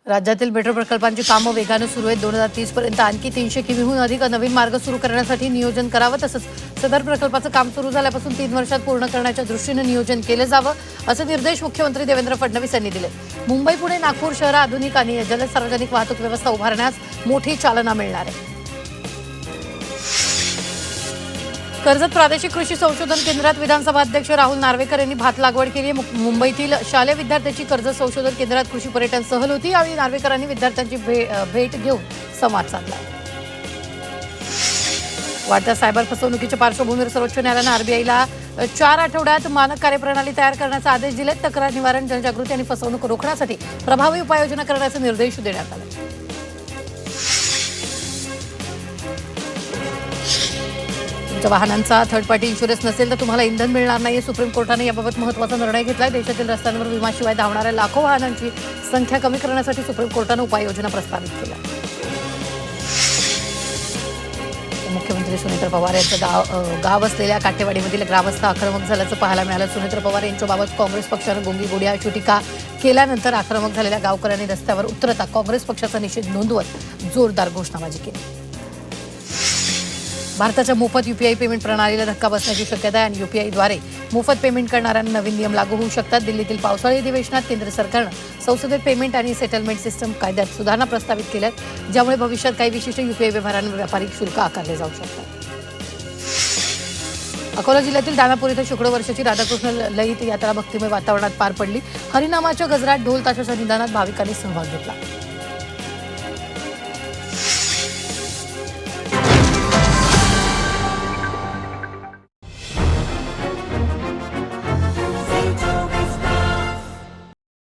राज्यातील मेट्रो प्रकल्पांची कामं वेगानं सुरू आहेत. 2030 पर्यंत आणखी 300 किमीहून अधिक नवीन मार्ग सुरू करण्यासाठी नियोजन करावं, तसंच सदर प्रकल्पाचं काम सुरू झाल्यापासून 3 वर्षात पूर्ण करण्याच्या दृष्टीनं नियोजन केलं जावं, असे निर्देश मुख्यमंत्री देवेंद्र फडणवीस यांनी दिले. मुंबई, पुणे, नागपूर शहर आधुनिक आणि जलद सार्वजनिक वाहतूक व्यवस्था उभारण्यास मोठी चालना मिळणार आहे. कर्जत प्रादेशिक कृषी संशोधन केंद्रात विधानसभा अध्यक्ष राहुल नार्वेकर यांनी भात लागवड केली आहे. मुंबईतील शालेय विद्यार्थ्यांची कर्जत संशोधन केंद्रात कृषी पर्यटन सहल होती. यावेळी नार्वेकरांनी विद्यार्थ्यांची भेट घेऊन संवाद साधला. वाढत्या सायबर फसवणुकीच्या पार्श्वभूमीवर सर्वोच्च न्यायालयानं आरबीआयला 4 आठवड्यात मानक कार्यप्रणाली तयार करण्याचा आदेश दिले. तक्रार निवारण, जनजागृती आणि फसवणूक रोखण्यासाठी प्रभावी उपाययोजना करण्याचे निर्देश देण्यात आले. तुमच्या वाहनांचा थर्ड पार्टी इन्शुरन्स नसेल तर तुम्हाला इंधन मिळणार नाही. सुप्रीम कोर्टाने याबाबत महत्त्वाचा निर्णय घेतलाय. देशातील रस्त्यांवर विमाशिवाय धावणाऱ्या लाखो वाहनांची संख्या कमी करण्यासाठी सुप्रीम कोर्टाने उपाययोजना प्रस्तावित केल्या. मुख्यमंत्री सुनेत्र पवार यांचं गाव असलेल्या काटेवाडीमधील ग्रामस्थ आक्रमक झाल्याचं पाहायला मिळालं. सुनेत्र पवार यांच्याबाबत काँग्रेस पक्षानं गोंगीगोडी अशी टीका केल्यानंतर आक्रमक झालेल्या गावकऱ्यांनी रस्त्यावर उतरता काँग्रेस पक्षाचा निषेध नोंदवत जोरदार घोषणाबाजी केली. भारताच्या मोफत यूपीआय पेमेंट प्रणालीला धक्का बसण्याची शक्यता आहे आणि यूपीआयद्वारे मोफत पेमेंट करणाऱ्यांना नवीन नियम लागू होऊ शकतात. दिल्लीतील पावसाळी अधिवेशनात केंद्र सरकारनं संसदेत पेमेंट आणि सेटलमेंट सिस्टम कायद्यात सुधारणा प्रस्तावित केल्या आहेत, ज्यामुळे भविष्यात काही विशिष्ट यूपीआय व्यवहारांवर व्यापारिक शुल्क आकारले जाऊ शकतात. अकोला जिल्ह्यातील दानापूर इथं शुक्र वर्षाची राधाकृष्ण ललित यात्रा भक्तिमय वातावरणात पार पडली. हरिनामाच्या गजरात, ढोल ताशाच्या निदानात भाविकांनी सहभाग घेतला.